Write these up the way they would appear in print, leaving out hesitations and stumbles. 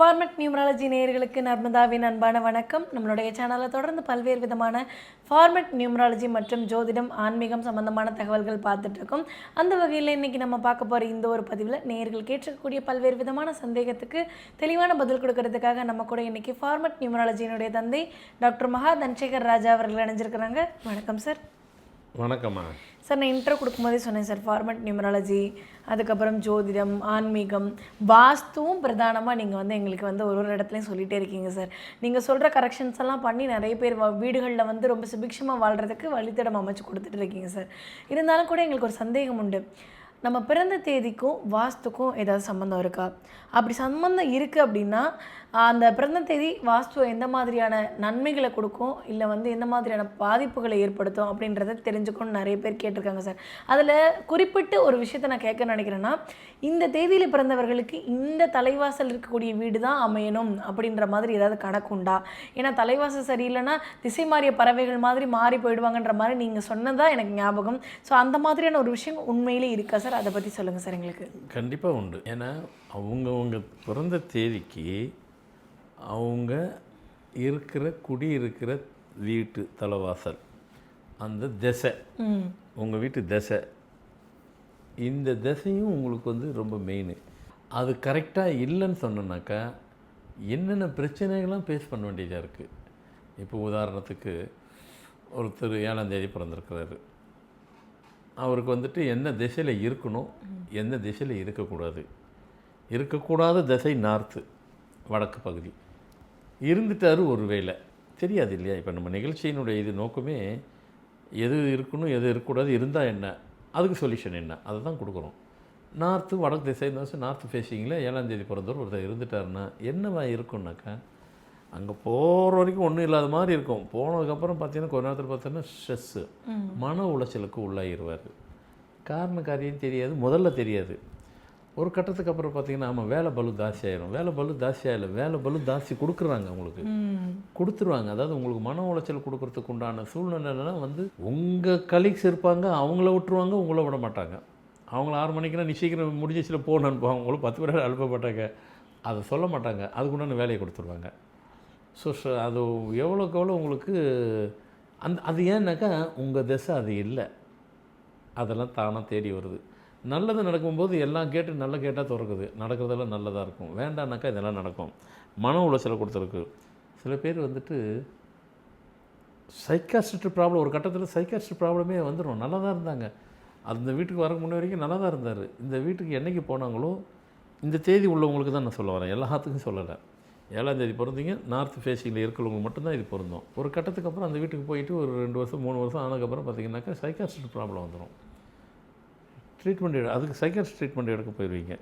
Format numerology நேயர்களுக்கு நர்மதாவின் அன்பான வணக்கம். நம்மளுடைய சேனலில் தொடர்ந்து பல்வேறு விதமான ஃபார்மட் நியூமராலஜி மற்றும் ஜோதிடம், ஆன்மீகம் சம்பந்தமான தகவல்கள் பார்த்துட்ருக்கோம். அந்த வகையில் இன்றைக்கி நம்ம பார்க்க போகிற இந்த ஒரு பதிவில் நேயர்கள் கேட்கக்கூடிய பல்வேறு விதமான சந்தேகத்துக்கு தெளிவான பதில் கொடுக்கறதுக்காக நம்ம கூட இன்றைக்கி ஃபார்மட் நியூமராலஜியினுடைய தந்தை டாக்டர் மகா தனசேகர் ராஜா அவர்கள் இணைஞ்சிருக்கிறாங்க. வணக்கம் சார். வணக்கம்மா சார், நான் இன்ட்ரோ கொடுக்கும்போதே சொன்னேன் சார், ஃபார்மட் நியூமராலஜி, அதுக்கப்புறம் ஜோதிடம், ஆன்மீகம், வாஸ்துவும் பிரதானமாக நீங்கள் எங்களுக்கு ஒரு இடத்துலையும் சொல்லிகிட்டே இருக்கீங்க சார். நீங்கள் சொல்கிற கரெக்ஷன்ஸ் எல்லாம் பண்ணி நிறைய பேர் வீடுகளில் ரொம்ப சுபிக்ஷமாக வாழ்கிறதுக்கு வழித்தடம் அமைச்சு கொடுத்துட்டு இருக்கீங்க சார். இருந்தாலும் கூட எங்களுக்கு ஒரு சந்தேகம் உண்டு. நம்ம பிறந்த தேதிக்கும் வாஸ்துக்கும் ஏதாவது சம்மந்தம் இருக்கா? அப்படி சம்மந்தம் இருக்குது அப்படின்னா அந்த பிறந்த தேதி வாஸ்து எந்த மாதிரியான நன்மைகளை கொடுக்கும், இல்லை எந்த மாதிரியான பாதிப்புகளை ஏற்படுத்தும் அப்படின்றத தெரிஞ்சுக்கணும்னு நிறைய பேர் கேட்டிருக்காங்க சார். அதில் குறிப்பிட்டு ஒரு விஷயத்தை நான் கேட்க நினைக்கிறேன்னா, இந்த தேதியில் பிறந்தவர்களுக்கு இந்த தலைவாசல் இருக்கக்கூடிய வீடு தான் அமையணும் அப்படின்ற மாதிரி ஏதாவது கணக்கு உண்டா? ஏன்னா தலைவாசல் சரியில்லைன்னா திசை மாறிய பறவைகள் மாதிரி மாறி போயிடுவாங்கன்ற மாதிரி நீங்கள் சொன்னதான் எனக்கு ஞாபகம். ஸோ அந்த மாதிரியான ஒரு விஷயம் உண்மையிலே இருக்கா சார்? அதை பற்றி சொல்லுங்கள் சார் எங்களுக்கு. கண்டிப்பாக உண்டு. ஏன்னா அவங்க பிறந்த தேதிக்கு அவங்க இருக்கிற வீட்டு தலைவாசல், அந்த திசை, உங்கள் வீட்டு திசை, இந்த திசையும் உங்களுக்கு ரொம்ப மெயின். அது கரெக்டாக இல்லைன்னு சொன்னோன்னாக்கா என்னென்ன பிரச்சனைகள்லாம் ஃபேஸ் பண்ண வேண்டியதாக இருக்குது. இப்போ உதாரணத்துக்கு ஒருத்தர் 7ஆம் தேதி பிறந்திருக்கிறாரு. அவருக்கு என்ன திசையில் இருக்கணும், எந்த திசையில் இருக்கக்கூடாத திசை நார்த்து, வடக்கு பகுதி இருந்துட்டார். ஒரு வேளை தெரியாது இல்லையா? இப்போ நம்ம நிகழ்ச்சியினுடைய இது நோக்கமே எது இருக்கணும், எது இருக்கக்கூடாது, இருந்தால் என்ன, அதுக்கு சொல்யூஷன் என்ன, அதை தான் கொடுக்குறோம். நார்த்து வடக்கு திசை நார்த்து ஃபேஸிங்கில் 7ஆம் தேதி பிறந்தவர் ஒருத்தர் இருந்துட்டாருன்னா என்னவா இருக்கும்னாக்கா, அங்கே போகிற வரைக்கும் ஒன்றும் இல்லாத மாதிரி இருக்கும். போனதுக்கப்புறம் பார்த்தீங்கன்னா கொஞ்ச நேரத்தில் பார்த்தீங்கன்னா ஸ்ட்ரெஸ்ஸு, மன உளைச்சலுக்கு உள்ளாகிடுவார். காரண காரியம் தெரியாது, முதல்ல தெரியாது. ஒரு கட்டத்துக்கு அப்புறம் பார்த்தீங்கன்னா ஆமாம் வேலை பலு ஜாஸ்தி ஆயிரும். வேலை பலு ஜாஸ்தி கொடுக்குறாங்க, உங்களுக்கு கொடுத்துருவாங்க. அதாவது உங்களுக்கு மன உளைச்சல் கொடுக்கறதுக்கு உண்டான சூழ்நிலைலாம் உங்கள் கலீக்ஸ் இருப்பாங்க, அவங்கள விட்டுருவாங்க, உங்களை விட மாட்டாங்க. அவங்கள 6 மணிக்குன்னா நீ சீக்கிரம் முடிஞ்சிச்சில் போகணுன்னு அனுப்புவாங்க. அவங்களும் 10 பேர் அனுப்ப மாட்டாங்க, அதை சொல்ல மாட்டாங்க, அதுக்குண்டான வேலையை கொடுத்துருவாங்க. ஸோ அது எவ்வளோக்கு எவ்வளோ உங்களுக்கு அது ஏன்னாக்கா உங்கள் திசை அது இல்லை, அதெல்லாம் தானாக தேடி வருது. நல்லது நடக்கும்போது எல்லாம் கேட்டு நல்லா கேட்டால் திறக்குது, நடக்கிறதெல்லாம் நல்லதாக இருக்கும். வேண்டான்னாக்கா இதெல்லாம் நடக்கும். மன உளைச்சலை கொடுத்துருக்கு. சில பேர் சைக்காஸ்ட்ரிக் ப்ராப்ளம், ஒரு கட்டத்தில் சைக்காஸ்ட்ரிக் ப்ராப்ளமே வந்துடும். நல்லா தான் இருந்தாங்க, அந்த வீட்டுக்கு வரக்கு முன்னே வரைக்கும் நல்லா தான் இருந்தார். இந்த வீட்டுக்கு என்றைக்கு போனாங்களோ, இந்த தேதி உள்ளவங்களுக்கு தான் நான் சொல்ல வரேன், எல்லாத்துக்கும் சொல்லலை. 7ஆம் தேதி பிறந்தீங்க, நார்த் ஃபேஸிங்கில் இருக்கிறவங்க மட்டும்தான் இது பொருந்தும். ஒரு கட்டத்துக்கு அப்புறம் அந்த வீட்டுக்கு போயிட்டு ஒரு 2 வருஷம் 3 வருஷம் ஆனதுக்கப்புறம் பார்த்தீங்கன்னாக்கா சைக்காஸ்ட்ரிக் ப்ராப்ளம் வந்துடும். ட்ரீட்மெண்ட் அதுக்கு சைக்காட்ரிஸ்ட் ட்ரீட்மெண்ட் எடுக்க போயிடுவீங்க.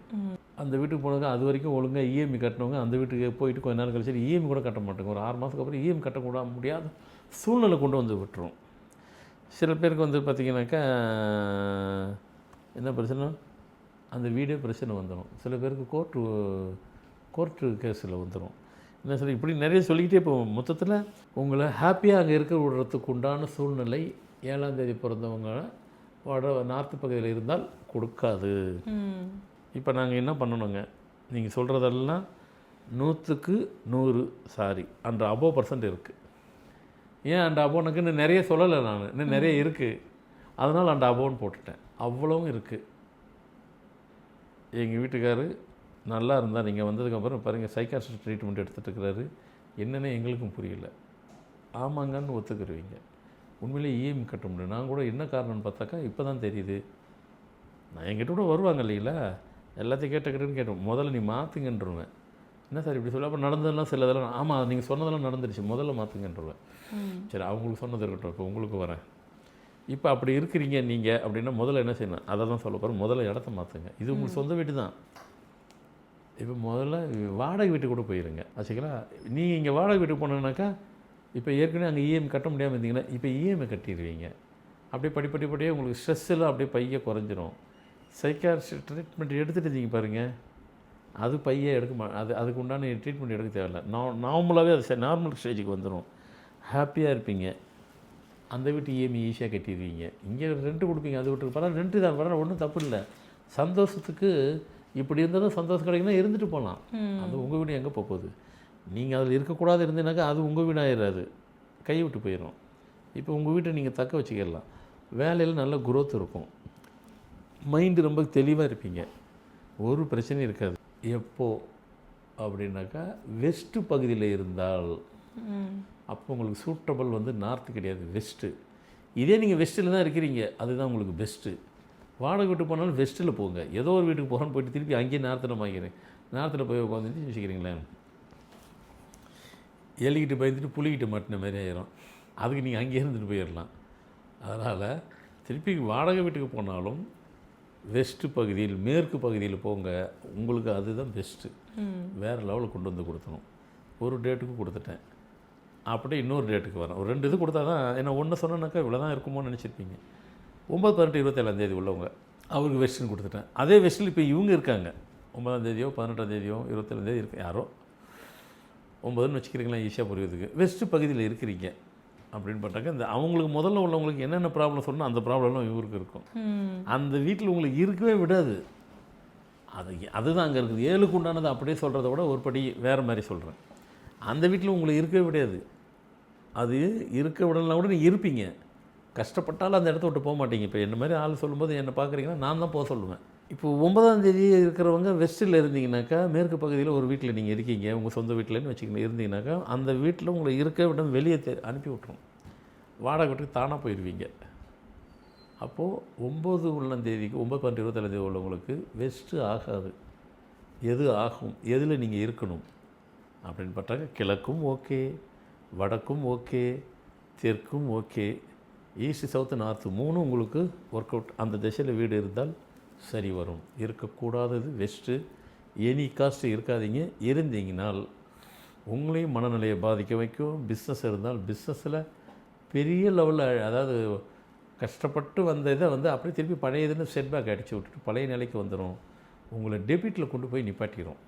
அந்த வீட்டுக்கு போனது அது வரைக்கும் ஒழுங்காக இஎம்ஐ கட்டினவங்க அந்த வீட்டுக்கு போயிட்டு கொஞ்ச நேரம் கழிச்சு இஎம்ஐ கூட கட்ட மாட்டாங்க. ஒரு 6 மாதத்துக்கு அப்புறம் இஎம்ஐ கட்டக்கூட முடியாத சூழ்நிலை கொண்டு விட்டுரும். சில பேருக்கு பார்த்திங்கனாக்கா என்ன பிரச்சனை, அந்த வீடே பிரச்சனை வந்துடும். சில பேருக்கு கோர்ட்டு கேஸில் வந்துடும். என்ன சொல்லி இப்படி நிறைய சொல்லிக்கிட்டே போவோம். மொத்தத்தில் உங்களை ஹாப்பியாக அங்கே இருக்க விடுறதுக்கு உண்டான சூழ்நிலை 7ஆம் தேதி பிறந்தவங்க நார்த்து பகுதியில் இருந்தால் கொடுக்காது. இப்போ நாங்கள் என்ன பண்ணணுங்க, நீங்கள் சொல்கிறதெல்லாம் 100க்கு 100 சாரி, அந்த % இருக்குது. ஏன் அந்த அபோனுக்கு இன்னும் நிறைய சொல்லலை, நான் இன்னும் நிறைய இருக்குது, அதனால் அந்த அபோன்னு போட்டுட்டேன். அவ்வளவும் இருக்குது. எங்கள் வீட்டுக்காரு நல்லா இருந்தால் நீங்கள் வந்ததுக்கப்புறம் பாருங்கள் சைக்காட்ரிஸ்ட் ட்ரீட்மெண்ட் எடுத்துகிட்டு இருக்கிறாரு. என்னென்ன எங்களுக்கும் புரியல. ஆமாங்கன்னு ஒத்துக்குருவீங்க. உண்மையிலே இஎம்ஐ கட்ட முடியும். நான் கூட என்ன காரணம்னு பார்த்தாக்கா இப்போ தான் தெரியுது. நான் என்கிட்ட கூட வருவாங்க இல்லைங்களா, எல்லாத்தையும் கேட்டேன்னு முதல்ல நீ மாற்றுங்கன்றுவேன். என்ன சார் இப்படி சொல்ல, அப்புறம் நடந்ததெல்லாம் சில இதெல்லாம் ஆமாம் நீங்கள் சொன்னதெல்லாம் நடந்துருச்சு, முதல்ல மாற்றுங்கன்றுவேன். சரி அவங்களுக்கு சொன்னது இருக்கட்டும், இப்போ உங்களுக்கு வரேன். இப்போ அப்படி இருக்கிறீங்க நீங்கள் அப்படின்னா முதல்ல என்ன செய்யணும், அதை தான் சொல்ல போகிறேன். முதல்ல இடத்த மாற்றுங்க. இது உங்களுக்கு சொந்த வீட்டு தான். இப்போ முதல்ல வாடகை வீட்டுக்கு கூட போயிருங்க ஆச்சுங்களா. நீங்கள் இங்கே வாடகை வீட்டுக்கு போனோன்னாக்கா இப்போ ஏற்கனவே அங்கே இஎம்ஐ கட்ட முடியாமல் இருந்தீங்கன்னா இப்போ இஎம்ஐ கட்டிடுவீங்க. அப்படியே படிப்படியே உங்களுக்கு ஸ்ட்ரெஸ் எல்லாம் அப்படியே பைய குறைஞ்சிரும். சைக்காட்ரிஸ்ட் ட்ரீட்மெண்ட் எடுத்துகிட்டு இருந்தீங்க பாருங்கள், அது பைய அதுக்கு உண்டான ட்ரீட்மெண்ட் எடுக்க தேவையில்லை. நார்மலாகவே அது நார்மல் ஸ்டேஜுக்கு வந்துடும். ஹாப்பியாக இருப்பீங்க. அந்த வீட்டு இஎம்ஐ ஈஸியாக கட்டிடுவீங்க. இங்கே ரெண்ட்டு கொடுப்பீங்க, அது வீட்டுக்கு பரவாயில்ல, ரெண்ட்டு தான் பரவாயில்ல, ஒன்றும் தப்பு இல்லை. சந்தோஷத்துக்கு இப்படி இருந்தால் தான் சந்தோஷம் கிடைக்குன்னா இருந்துட்டு போகலாம். அது உங்கள் வீடு எங்கே போகுது? நீங்கள் அதில் இருக்கக்கூடாது இருந்தீங்கன்னாக்கா அது உங்கள் வீடாகிடாது, கை விட்டு போயிடும். இப்போ உங்கள் வீட்டை நீங்கள் தக்க வச்சுக்கிடலாம். வேலையில் நல்ல குரோத் இருக்கும், மைண்டு ரொம்ப தெளிவாக இருப்பீங்க, ஒரு பிரச்சனையும் இருக்காது. எப்போ அப்படின்னாக்கா வெஸ்ட்டு பகுதியில் இருந்தால் அப்போ உங்களுக்கு சூட்டபிள் வந்து நார்த்து கிடையாது, வெஸ்ட்டு. இதே நீங்கள் வெஸ்ட்டில் தான் இருக்கிறீங்க, அதுதான் உங்களுக்கு பெஸ்ட்டு. வாடகை வீட்டு போனாலும் வெஸ்ட்டில் போங்க. ஏதோ ஒரு வீட்டுக்கு போகிறோன்னு போயிட்டு திருப்பி அங்கேயே நார்த்தில் வாங்கிக்கிறேன், நார்த்தில் போய் உட்காந்துட்டு வச்சுக்கிறீங்களேன், எலிக்கிட்டு பயந்துட்டு புளிக்கிட்டு மாட்டின மாதிரி ஆயிரும். அதுக்கு நீங்கள் அங்கேயே இருந்துட்டு போயிடலாம். அதனால் திருப்பி வாடகை வீட்டுக்கு போனாலும் வெஸ்ட்டு பகுதியில், மேற்கு பகுதியில் போங்க, உங்களுக்கு அதுதான் பெஸ்ட்டு. வேறு லெவலில் கொண்டு வந்து கொடுத்தணும். ஒரு டேட்டுக்கு கொடுத்துட்டேன், அப்படியே இன்னொரு டேட்டுக்கு வரேன். ஒரு 2 இது கொடுத்தா தான், ஏன்னா ஒன்று சொன்னேன்னாக்கா இவ்வளோ தான் இருக்குமோன்னு நினச்சிருப்பீங்க. 9, 18, 27 உள்ளவங்க அவருக்கு வெஸ்ட்டுன்னு கொடுத்துட்டேன். அதே வெஸ்ட்டில் இப்போ இவங்க இருக்காங்க, 9 18 27 இருக்கு, யாரோ 9ன்னு வச்சுக்கிறீங்களா ஈஸியாக புரியுறதுக்கு. வெஸ்ட்டு பகுதியில் இருக்கிறீங்க அப்படின்னு பார்த்தாக்க இந்த அவங்களுக்கு முதல்ல உள்ளவங்களுக்கு என்னென்ன ப்ராப்ளம் சொன்னால் அந்த ப்ராப்ளம்லாம் இவருக்கு இருக்கும். அந்த வீட்டில் உங்களுக்கு இருக்கவே விடாது. அதுதான் அங்கே இருக்குது. 7க்கு உண்டானது அப்படியே சொல்கிறத விட ஒரு படி வேறு மாதிரி சொல்கிறேன். அந்த வீட்டில் உங்களுக்கு இருக்கவே விடாது. அது இருக்க விடலாம் கூட நீங்கள் இருப்பீங்க, கஷ்டப்பட்டாலும் அந்த இடத்த விட்டு போக மாட்டீங்க. இப்போ என்ன மாதிரி ஆள் சொல்லும்போது என்ன பார்க்குறீங்கன்னா நான் தான் போக சொல்லுவேன். இப்போ 9ஆம் தேதி இருக்கிறவங்க வெஸ்ட்டில் இருந்தீங்கன்னாக்கா, மேற்கு பகுதியில் ஒரு வீட்டில் நீங்கள் இருக்கீங்க, உங்கள் சொந்த வீட்டில்னு வச்சுக்கணும் இருந்தீங்கன்னாக்கா, அந்த வீட்டில் உங்களை இருக்க விட வெளியே அனுப்பி விட்ரும். வாடகை வீட்டுக்கு தானாக போயிடுவீங்க. அப்போது 9 உள்ளாம் தேதிக்கு 9, 12, 27 உள்ளவங்களுக்கு வெஸ்ட்டு ஆகாது. எது ஆகும், எதில் நீங்கள் இருக்கணும் அப்படின்னு பார்த்தாங்க, கிழக்கும் ஓகே, வடக்கும் ஓகே, தெற்கும் ஓகே, ஈஸ்ட், சவுத்து, நார்த்து 3 உங்களுக்கு ஒர்க் அவுட். அந்த திசையில் வீடு இருந்தால் சரி வரும். இருக்கக்கூடாதது வெஸ்ட்டு. எனி காஸ்ட் இருக்காதீங்க. இருந்தீங்கனால் உங்களையும் மனநிலையை பாதிக்க வைக்கும். பிஸ்னஸ் இருந்தால் பிஸ்னஸில் பெரிய லெவலில், அதாவது கஷ்டப்பட்டு வந்த இதை வந்து அப்படியே திருப்பி பழைய இதுன்னு செட்பேக் அடித்து விட்டுட்டு பழைய நிலைக்கு வந்துடும். உங்களை டெபிட்டில் கொண்டு போய் நிப்பாட்டிடும்.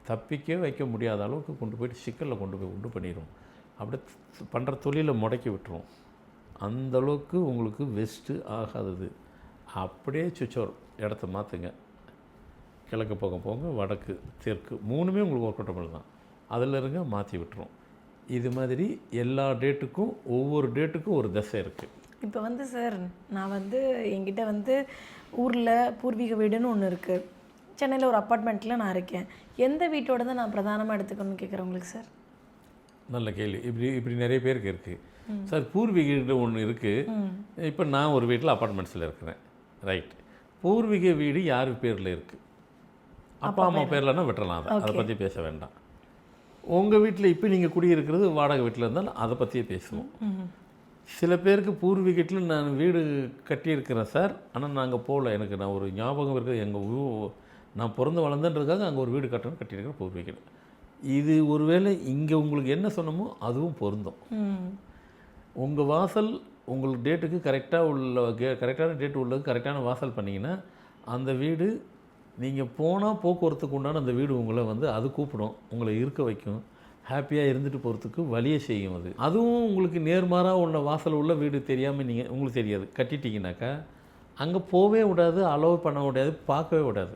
தப்பிக்கவே வைக்க முடியாத அளவுக்கு கொண்டு போய்ட்டு சிக்கலில் கொண்டு போய் உண்டு பண்ணிடும். அப்படியே பண்ணுற தொழிலை முடக்கி விட்டுரும். அந்தளவுக்கு உங்களுக்கு வெஸ்ட்டு ஆகாதது. அப்படியே சுவிட்சோர் இடத்த மாற்றுங்க. கிழக்கு பக்கம் போங்க, வடக்கு, தெற்கு 3மே உங்களுக்கு ஒர்க் அவுட்டபிள் தான். அதில் இருங்க, மாற்றி விட்டுரும். இது மாதிரி எல்லா டேட்டுக்கும் ஒவ்வொரு டேட்டுக்கும் ஒரு தசை இருக்குது. இப்போ வந்து சார், நான் வந்து என்கிட்ட வந்து ஊரில் பூர்வீக வீடுன்னு ஒன்று இருக்குது, சென்னையில் ஒரு அப்பார்ட்மெண்ட்டில் நான் இருக்கேன். எந்த வீட்டோட தான் நான் பிரதானமாக எடுத்துக்கணும்னு கேட்குறவங்களுக்கு சார்? நல்ல கேள்வி. இப்படி நிறைய பேருக்கு இருக்குது சார். பூர்வீக வீடு ஒன்று இருக்குது. இப்போ நான் ஒரு வீட்டில் அப்பார்ட்மெண்ட்ஸில் இருக்கிறேன், ரைட். பூர்வீக வீடு யார் பேரில் இருக்குது? அப்பா அம்மா பேர்லன்னா விட்டுறலாம், அதை பற்றி பேச வேண்டாம். உங்கள் வீட்டில் இப்போ நீங்கள் குடியிருக்கிறது வாடகை வீட்டில் இருந்தாலும் அதை பற்றியே பேசுவோம். சில பேருக்கு பூர்வீகத்தில் நான் வீடு கட்டியிருக்கிறேன் சார், ஆனால் நாங்கள் போகல, எனக்கு நான் ஒரு ஞாபகம் இருக்குது, எங்கள் நான் பிறந்து வளர்ந்தன்றதுக்காக அங்கே ஒரு வீடு கட்டியிருக்கிறேன் பூர்வீகம். இது ஒருவேளை இங்கே உங்களுக்கு என்ன சொன்னமோ அதுவும் பொருந்தும். உங்கள் வாசல் உங்களுக்கு டேட்டுக்கு கரெக்டாக உள்ள கரெக்டான டேட்டு உள்ளது கரெக்டான வாசல் பண்ணிங்கன்னா அந்த வீடு நீங்கள் போனால் போக்குவரத்துக்கு உண்டான அந்த வீடு உங்களை வந்து அது கூப்பிடும், உங்களை இருக்க வைக்கும், ஹாப்பியாக இருந்துட்டு போகிறதுக்கு வழியை செய்யும். அதுவும் உங்களுக்கு நேர்மாறாக உள்ள வாசல் உள்ள வீடு தெரியாமல் நீங்கள் உங்களுக்கு தெரியாது, கட்டிட்டீங்கன்னாக்கா அங்கே போகவே விடாது, அலோவ் பண்ண விடாது, பார்க்கவே விடாது,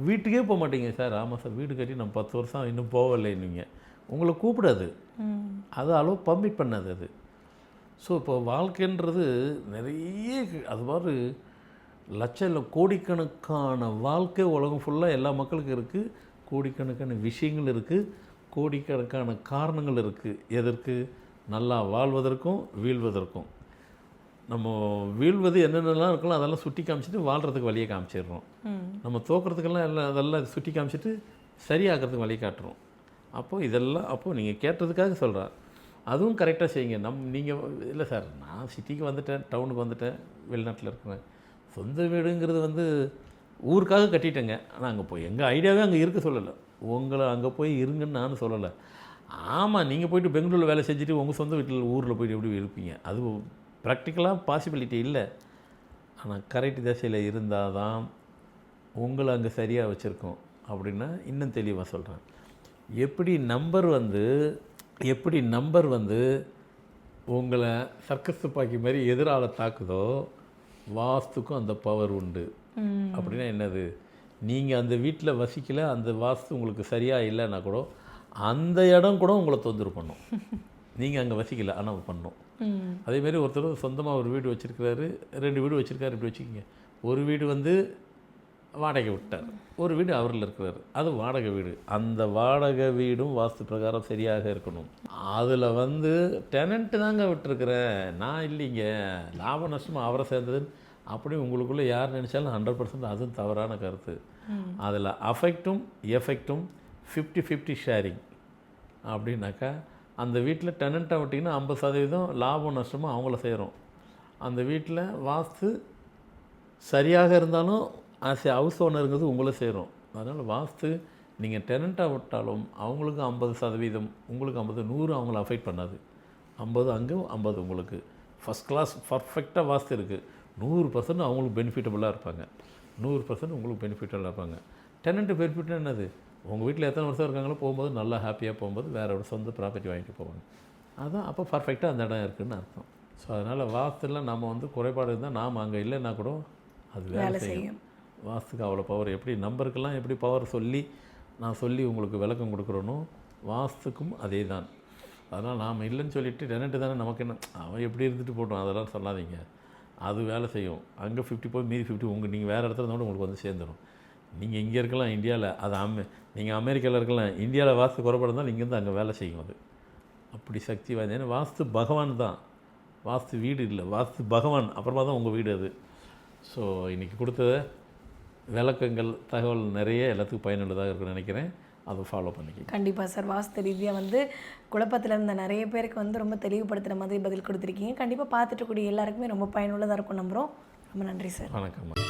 வீட்டுக்கே போக மாட்டீங்க. சார் ஆமாம் சார், வீடு கட்டி நம்ம 10 வருஷம் இன்னும் போகலை, நீங்கள் உங்களை கூப்பிடாது, அது அலோவ் பர்மிட் பண்ணாது அது. ஸோ இப்போ வாழ்க்கைன்றது நிறைய, அது மாதிரி கோடிக்கணக்கான வாழ்க்கை உலகம் ஃபுல்லாக எல்லா மக்களுக்கும் இருக்குது. கோடிக்கணக்கான விஷயங்கள் இருக்குது, கோடிக்கணக்கான காரணங்கள் இருக்குது. எதற்கு? நல்லா வாழ்வதற்கும் வீழ்வதற்கும். நம்ம வீழ்வது என்னென்னலாம் இருக்கலாம் அதெல்லாம் சுட்டி காமிச்சிட்டு வாழ்கிறதுக்கு வழியை காமிச்சிடுறோம். நம்ம தோக்கிறதுக்கெல்லாம் எல்லாம் அதெல்லாம் சுட்டி காமிச்சிட்டு சரியாகிறதுக்கு வழியை காட்டுறோம். அப்போது இதெல்லாம் அப்போது நீங்கள் கேட்டதுக்காக சொல்கிறேன், அதுவும் கரெக்டாக செய்யுங்க. நீங்கள் இல்லை சார், நான் சிட்டிக்கு வந்துட்டேன், டவுனுக்கு வந்துட்டேன், வெளிநாட்டில் இருக்கிறேன், சொந்த வீடுங்கிறது வந்து ஊருக்காக கட்டிட்டேங்க, ஆனால் அங்கே போய் எங்கள் ஐடியாவே அங்கே இருக்க சொல்லலை, உங்களை அங்கே போய் இருங்கன்னு நானும் சொல்லலை. ஆமாம், நீங்கள் போய்ட்டு பெங்களூரில் வேலை செஞ்சுட்டு உங்கள் சொந்த வீட்டில் ஊரில் போய்ட்டு எப்படி இருப்பீங்க? அது ப்ராக்டிக்கலாக பாசிபிலிட்டி இல்லை. ஆனால் கரெக்ட் திசையில் இருந்தால் தான் உங்களை அங்கே சரியாக வச்சுருக்கோம். அப்படின்னா இன்னும் தெளிவாக சொல்கிறேன். எப்படி நம்பர் வந்து உங்களை சர்க்கஸ் துப்பாக்கி மாதிரி எதிரால் தாக்குதோ, வாஸ்துக்கும் அந்த பவர் உண்டு. அப்படின்னா என்னது? நீங்கள் அந்த வீட்டில் வசிக்கல, அந்த வாஸ்து உங்களுக்கு சரியாக இல்லைன்னா கூட அந்த இடம் கூட உங்களை தொந்தரவு பண்ணும். நீங்கள் அங்கே வசிக்கல, ஆனால் பண்ணும். அதேமாரி ஒருத்தர் சொந்தமாக ஒரு வீடு வச்சுருக்கிறாரு, 2 வீடு வச்சுருக்காரு. இப்படி வச்சுக்கிங்க, ஒரு வீடு வந்து வாடகை விட்டார், ஒரு வீடு அவரில் இருக்கிறார், அது வாடகை வீடு. அந்த வாடகை வீடும் வாஸ்து பிரகாரம் சரியாக இருக்கணும். அதில் வந்து டெனண்ட்டு தாங்க விட்டுருக்குறேன், நான் இல்லைங்க, லாப நஷ்டமாக அவரை சேர்ந்ததுன்னு அப்படி உங்களுக்குள்ளே யார் நினச்சாலும் 100% அதுவும் தவறான கருத்து. அதில் அஃபெக்டும் எஃபெக்டும் 50-50 ஷேரிங். அப்படின்னாக்கா அந்த வீட்டில் டெனண்ட்டாக விட்டிங்கன்னா 50% லாபம் நஷ்டமும் அவங்கள சேரும். அந்த வீட்டில் வாஸ்து சரியாக இருந்தாலும் ஆஸ் ஏ ஹவுஸ் ஓனருங்கிறது உங்களை சேரும். அதனால் வாஸ்து நீங்கள் டெனண்ட்டாக விட்டாலும் அவங்களுக்கு 50%, உங்களுக்கு 50, 100 அவங்கள அஃபெக்ட் பண்ணாது. 50 அங்கே, 50 உங்களுக்கு. ஃபஸ்ட் கிளாஸ் பர்ஃபெக்டாக வாஸ்து இருக்குது, 100% அவங்களுக்கு பெனிஃபிட்டபுளாக இருப்பாங்க, 100% உங்களுக்கு பெனிஃபிட்டபுளாக இருப்பாங்க. டெனண்ட்டு பெனிஃபிட்னா என்னது? உங்கள் வீட்டில் எத்தனை வருஷம் இருக்காங்களோ போகும்போது நல்லா ஹாப்பியாக போகும்போது வேறு ஒரு சொந்த ப்ராப்பர்ட்டி வாங்கிட்டு போவாங்க. அதுதான் அப்போ பர்ஃபெக்டாக அந்த இடம் இருக்குதுன்னு அர்த்தம். ஸோ அதனால் வாஸ்துல நம்ம வந்து குறைபாடு இருந்தால் நாம் அங்கே இல்லைன்னா கூட அது வேலை செய்யும். வாஸ்துக்கு அவ்வளோ பவர். எப்படி நம்பருக்கெல்லாம் எப்படி பவர் சொல்லி நான் சொல்லி உங்களுக்கு விளக்கம் கொடுக்குறேனோ வாஸ்துக்கும் அதே தான். அதனால் நாம் இல்லைன்னு சொல்லிவிட்டு டெனண்ட்டு தானே நமக்கு என்ன, அவன் எப்படி இருந்துட்டு போட்டோம் அதெல்லாம் சொல்லாதீங்க. அது வேலை செய்யும். அங்கே 50 போய் மீதி 50 நீங்கள் வேறு இடத்துல இருந்தாலும் உங்களுக்கு வந்து சேர்ந்துடும். நீங்கள் இங்கே இருக்கலாம் இந்தியாவில், அது நீங்கள் அமெரிக்காவில் இருக்கலாம், இந்தியாவில் வாஸ்து குறைபாடு இருந்தாலும் இங்கேருந்து அங்கே வேலை செய்யும். அது அப்படி சக்தி வாய்ந்த. ஏன்னா வாஸ்து பகவான் தான், வாஸ்து வீடு இல்லை, வாஸ்து பகவான். அப்புறமா தான் உங்கள் வீடு அது. ஸோ இன்றைக்கி கொடுத்த விளக்கங்கள் தகவல் நிறைய எல்லாத்துக்கும் பயனுள்ளதாக இருக்குன்னு நினைக்கிறேன். அதை ஃபாலோ பண்ணிக்க. கண்டிப்பாக சார். வாஸ்து ரீதியாக வந்து குழப்பத்தில் இருந்த நிறைய பேருக்கு வந்து ரொம்ப தெளிவுபடுத்துகிற மாதிரி பதில் கொடுத்துருக்கீங்க. கண்டிப்பாக பார்த்துட்டு கூடிய எல்லாருக்குமே ரொம்ப பயனுள்ளதாக இருக்கும் நம்புகிறோம். ரொம்ப நன்றி சார். வணக்கம்.